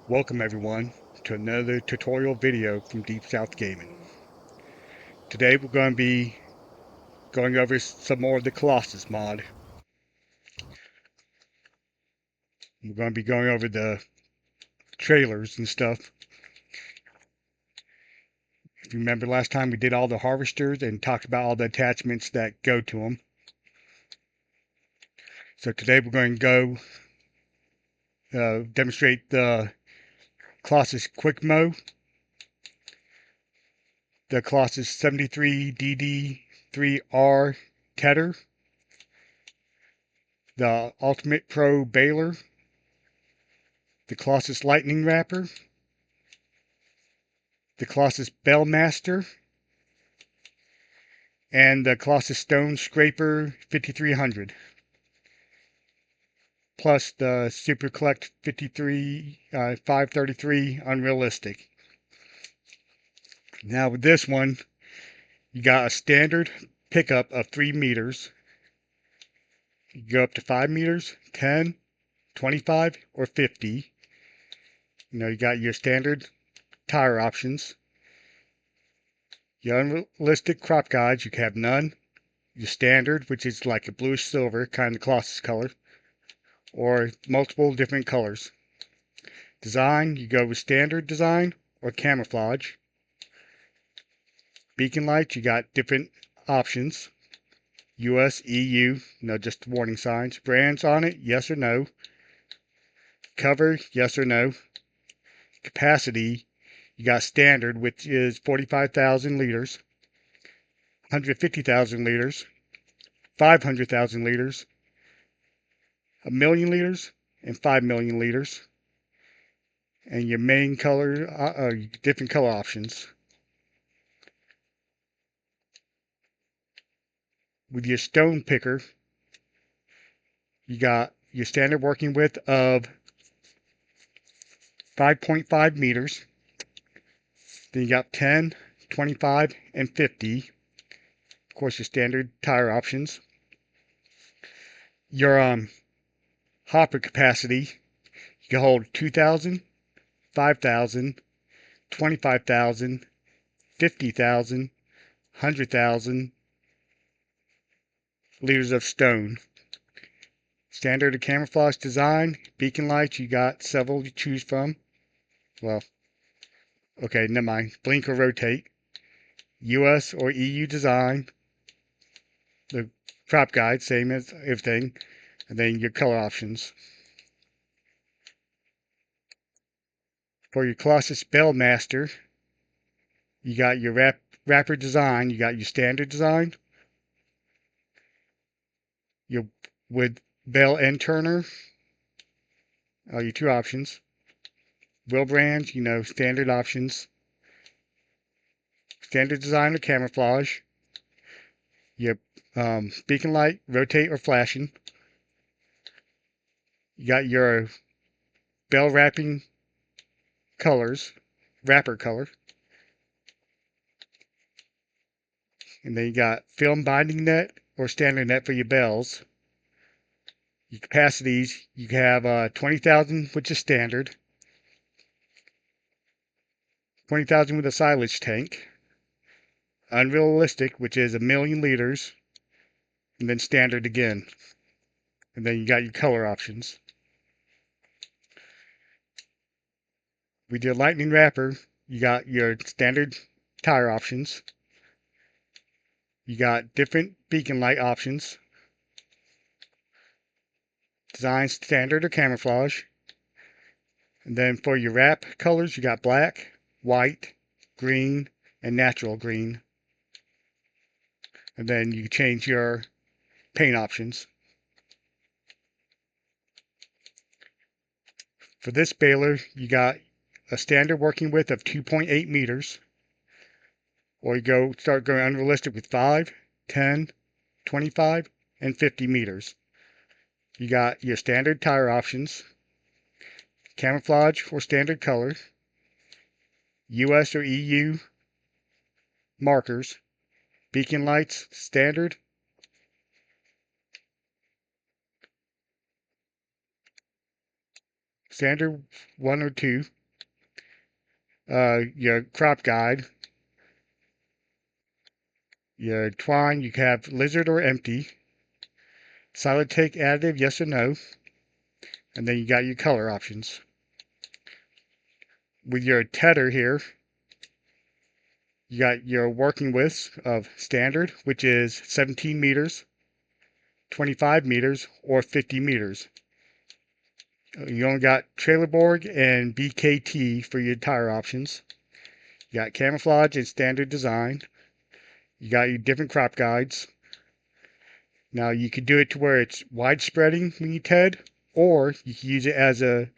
Welcome everyone to another tutorial video from Deep South Gaming. Today we're going to be going over some more of the Colossus mod. We're going to be going over the trailers and stuff. If you remember last time we did all the harvesters and talked about all the attachments that go to them. So today we're going to go demonstrate the Colossus Quick Mow, the Colossus 73DD3R Tedder, the Ultimate Pro Baler, the Colossus Lightning Wrapper, the Colossus Bellmaster, and the Colossus Stone Scraper 5300, plus the Super Collect 533 Unrealistic. Now with this one, you got a standard pickup of 3 meters. You go up to 5 meters, 10, 25, or 50. You got your standard tire options. Your unrealistic crop guides, you can have none. Your standard, which is like a bluish silver, kind of Colossus color, or multiple different colors. Design, you go with standard design or camouflage. Beacon lights, you got different options. US, EU, just warning signs. Brands on it, yes or no. Cover, yes or no. Capacity, you got standard, which is 45,000 liters, 150,000 liters, 500,000 liters, 1,000,000 liters, and 5,000,000 liters. And your main color, different color options. With your stone picker, you got your standard working width of 5.5 meters. Then you got 10, 25, and 50. Of course, your standard tire options. Your hopper capacity, you can hold 2,000, 5,000, 25,000, 50,000, 100,000 liters of stone. Standard or camouflage design, beacon lights, you got several to choose from. Well, okay, never mind. Blink or rotate. US or EU design. The crop guide, same as everything. And then your color options. For your Colossus Bellmaster, you got your wrapper design. You got your standard design. Your with bell and turner are your two options. Wheel brands, standard options. Standard design or camouflage. Your beacon light, rotate or flashing. You got your bell wrapping colors, wrapper color. And then you got film binding net or standard net for your bells. Your capacities, you have 20,000, which is standard. 20,000 with a silage tank. Unrealistic, which is 1,000,000 liters. And then standard again. And then you got your color options. With your lightning wrapper, you got your standard tire options. You got different beacon light options. Design standard or camouflage. And then for your wrap colors, you got black, white, green, and natural green. And then you change your paint options. For this baler, you got a standard working width of 2.8 meters. Or you start going unrealistic with 5, 10, 25, and 50 meters. You got your standard tire options, camouflage or standard color, US or EU markers, beacon lights, standard, standard 1 or 2. Your crop guide. Your twine, you have lizard or empty. Solid take additive, yes or no. And then you got your color options. With your tether here, you got your working widths of standard, which is 17 meters, 25 meters, or 50 meters. You only got trailer board and BKT for your tire options. You got camouflage and standard design. You got your different crop guides. Now you could do it to where it's wide spreading when you TED, or you can use it as a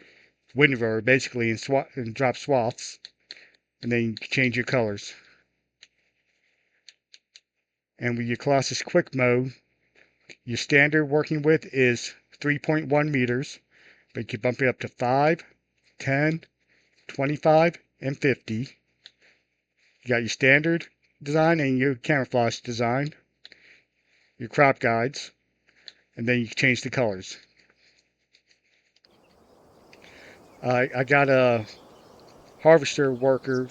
windrower basically and drop swaths, and then you can change your colors. And with your Colossus quick mode, your standard working width is 3.1 meters, but you can bump it up to 5, 10, 25, and 50. You got your standard design and your camouflage design, your crop guides, and then you can change the colors. I got a harvester worker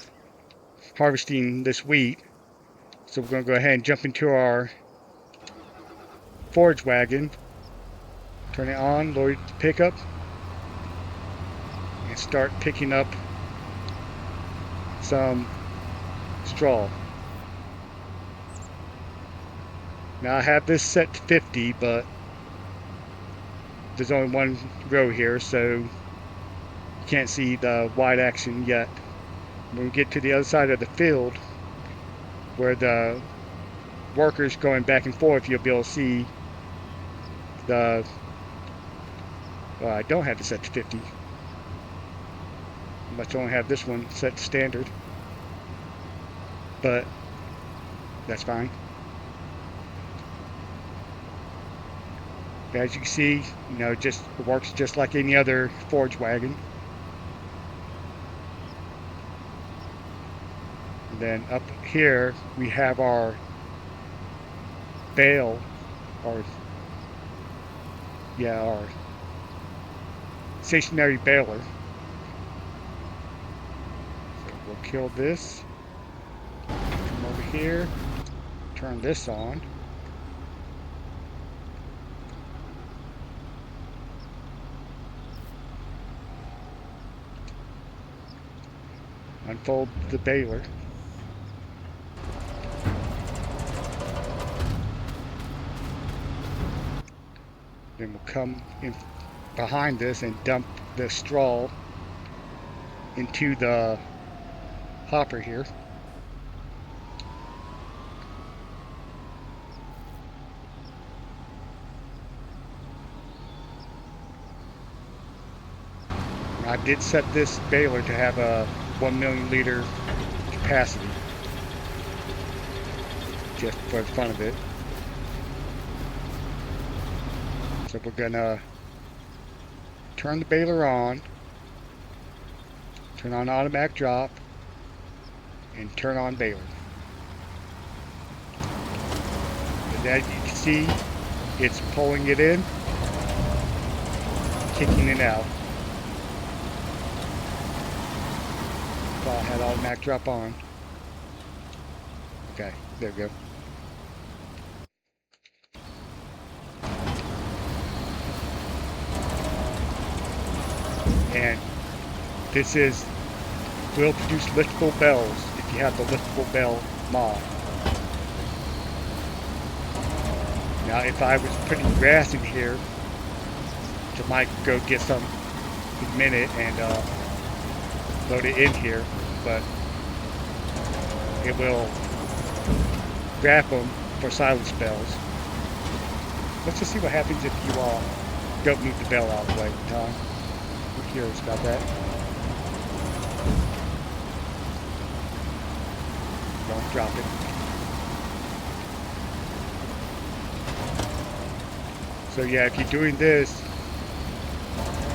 harvesting this wheat, so we're going to go ahead and jump into our forage wagon, turn it on, load the pickup, and start picking up some straw. Now I have this set to 50, but there's only one row here, so you can't see the wide action yet. When we get to the other side of the field, where the workers going back and forth, you'll be able to see the, well, I don't have it set to 50. I must only have this one set to standard, but that's fine. As you can see, it works just like any other forage wagon. And then up here we have our bale, our stationary baler. So we'll kill this, come over here, turn this on. Unfold the baler. Then we'll come in behind this and dump the straw into the hopper here. I did set this baler to have a 1 million liter capacity, just for the fun of it. So we're gonna turn the baler on, turn on automatic drop, and turn on baler. And as you can see, it's pulling it in, kicking it out. So I had automatic drop on. Okay, there we go. And this will produce liftable bells if you have the liftable bell mod. Now if I was putting grass in here, I might go get some in a minute and load it in here, but it will wrap them for silence bells. Let's just see what happens if you don't move the bell out of the way, Tom. I'm curious about that. Don't drop it. So yeah, if you're doing this,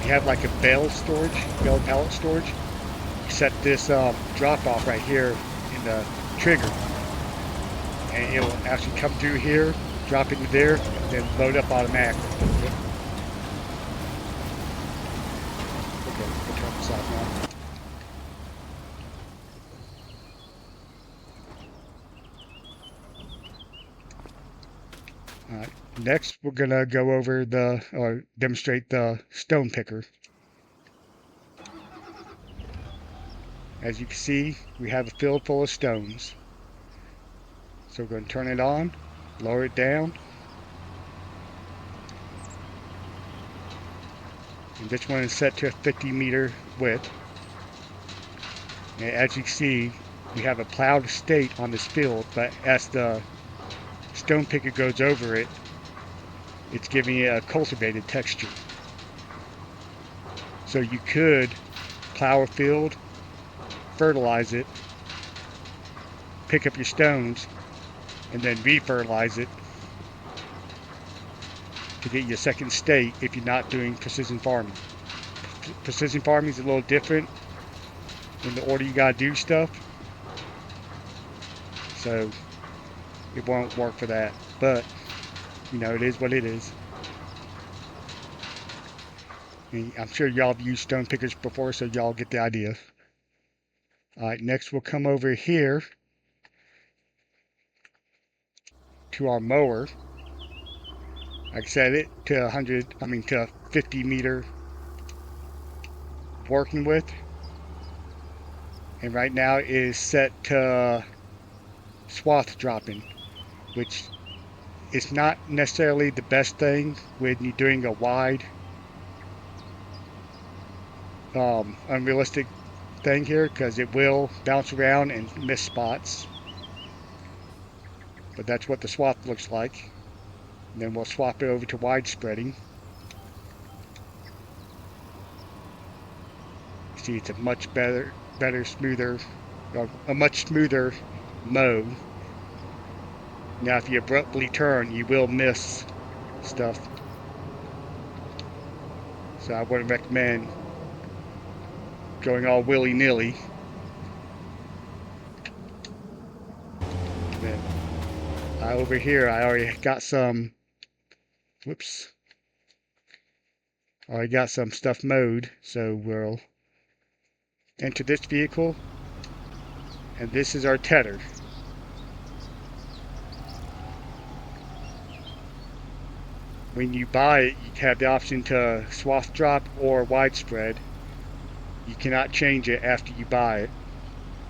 you have like a bell pallet storage, you set this drop off right here in the trigger, and it will actually come through here, drop into there, and then load up automatically. Okay. side now. Alright, next we're gonna go over or demonstrate the stone picker. As you can see, we have a field full of stones. So we're going to turn it on, lower it down. And this one is set to a 50-meter width. And as you can see, we have a plowed state on this field, but as the stone picker goes over it, it's giving it a cultivated texture. So you could plow a field, fertilize it, pick up your stones, and then re-fertilize it to get your second state if you're not doing precision farming. Precision farming is a little different in the order you gotta do stuff, so it won't work for that, but you know, it is what it is. And I'm sure y'all have used stone pickers before, so y'all get the idea. Alright, next we'll come over here to our mower. Like I said, it to 50 meter working width. And right now it is set to swath dropping, which is not necessarily the best thing when you're doing a wide, unrealistic thing here, because it will bounce around and miss spots. But that's what the swath looks like. And then we'll swap it over to wide spreading. See, it's a much smoother, a much smoother mow. Now, if you abruptly turn, you will miss stuff. So I wouldn't recommend going all willy-nilly. Then over here, I already got some. Whoops. Already got some stuff mowed, so we'll enter this vehicle, and this is our tedder. When you buy it, you have the option to swath drop or widespread. You cannot change it after you buy it.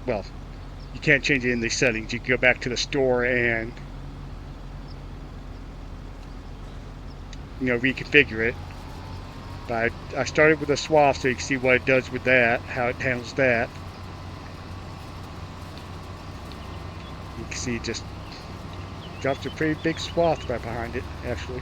Well, you can't change it in the settings. You can go back to the store and, you know, reconfigure it. But I started with a swath so you can see what it does with that, how it handles that. You can see it just drops a pretty big swath right behind it, actually.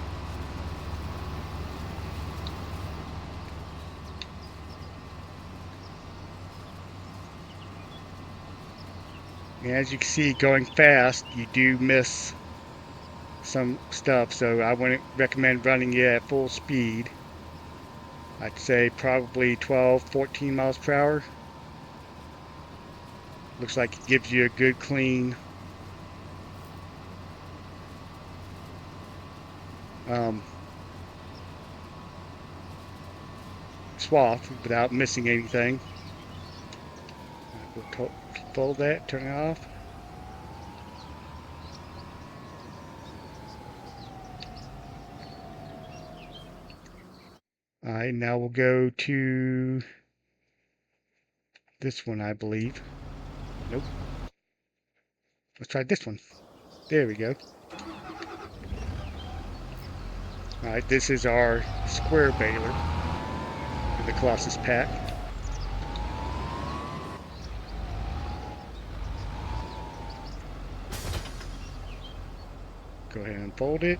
And as you can see, going fast, you do miss some stuff, so I wouldn't recommend running it at full speed. I'd say probably 12, 14 miles per hour. Looks like it gives you a good clean swath without missing anything. We'll fold that, turn it off. Alright, now we'll go to this one, I believe. Nope. Let's try this one. There we go. Alright, this is our square baler in the Colossus pack. Go ahead and fold it.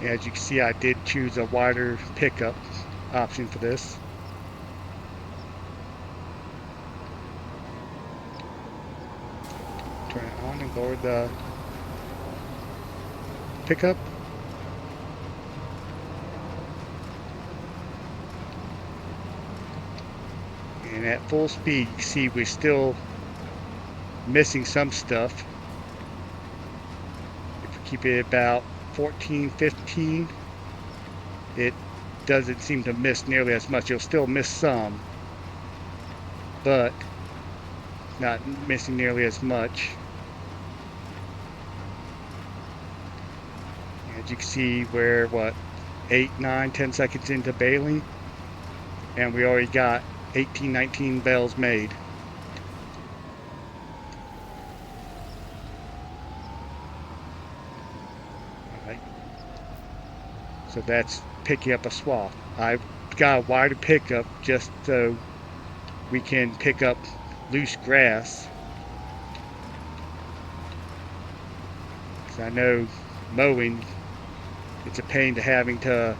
As you can see, I did choose a wider pickup option for this. Turn it on and lower the pickup. And at full speed, you see we're still missing some stuff. If we keep it about 14, 15, it doesn't seem to miss nearly as much. You'll still miss some, but not missing nearly as much. As you can see, we're what, 8, 9, 10 seconds into baling, and we already got 18, 19 bales made. All right. So that's picking up a swath. I've got a wider pickup just so we can pick up loose grass. Because I know mowing, it's a pain to having to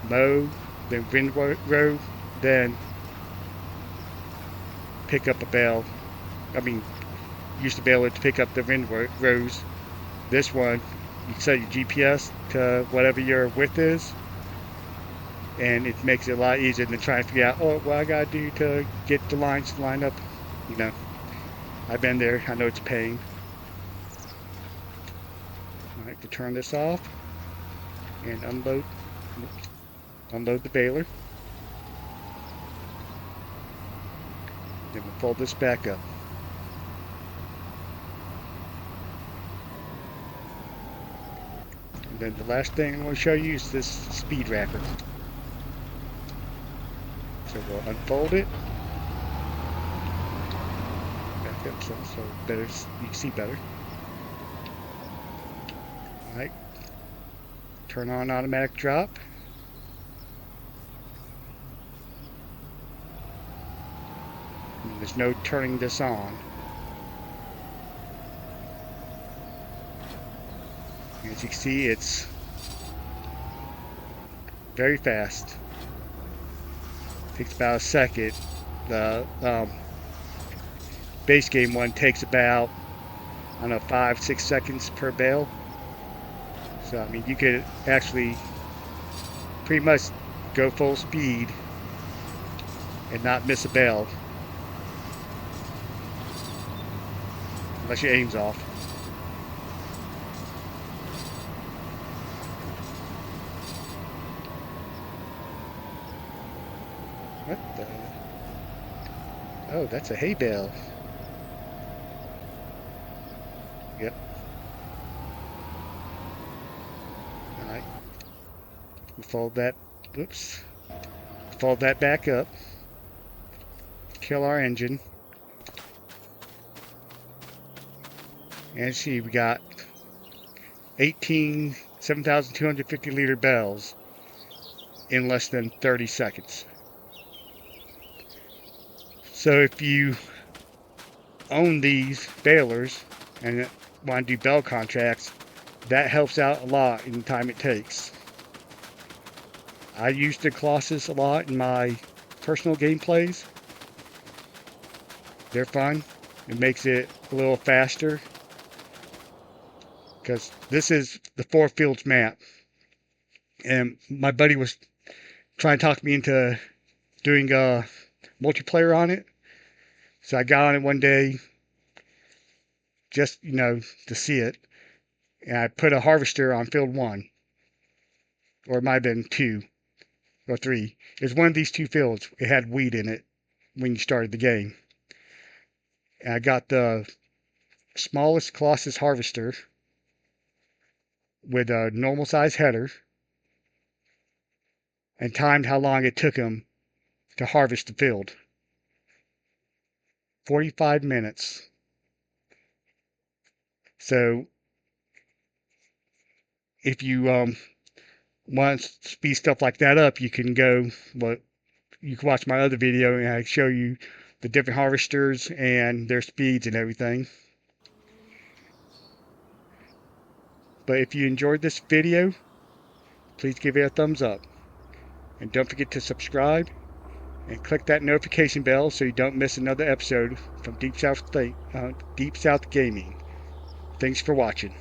mow, then windrow, then pick up a bale. I mean, used to be able to pick up the windrows. This one, you set your GPS to whatever your width is, and it makes it a lot easier than trying to figure out, oh, what I gotta do to get the lines to line up. You know, I've been there. I know it's a pain. All right, to turn this off and unload the baler. Then we'll fold this back up. And then the last thing I'm going to show you is this speed wrapper. So we'll unfold it. Back up so better, you can see better. Alright. Turn on automatic drop. And there's no turning this on. As you can see, it's very fast. Takes about a second. The base game one takes about, I don't know, 5-6 seconds per bale. So I mean, you could actually pretty much go full speed and not miss a bale, unless your aim's off. What the? Oh, that's a hay bale. Yep. Alright. We fold that. Oops. Fold that back up. Kill our engine. And see, we got 18 7,250 liter bales in less than 30 seconds. So if you own these balers and want to do bale contracts, that helps out a lot in the time it takes. I use the Colossus a lot in my personal gameplays. They're fun. It makes it a little faster, because this is the 4 fields map, and my buddy was trying to talk me into doing multiplayer on it. So I got on it one day just, to see it, and I put a harvester on field 1, or it might have been 2 or 3. It was one of these 2 fields. It had wheat in it when you started the game. And I got the smallest Colossus harvester with a normal size header, and timed how long it took him to harvest the field. 45 minutes. So if you want to speed stuff like that up, you can watch my other video, and I show you the different harvesters and their speeds and everything. But if you enjoyed this video, please give it a thumbs up. And don't forget to subscribe and click that notification bell so you don't miss another episode from Deep South Gaming. Thanks for watching.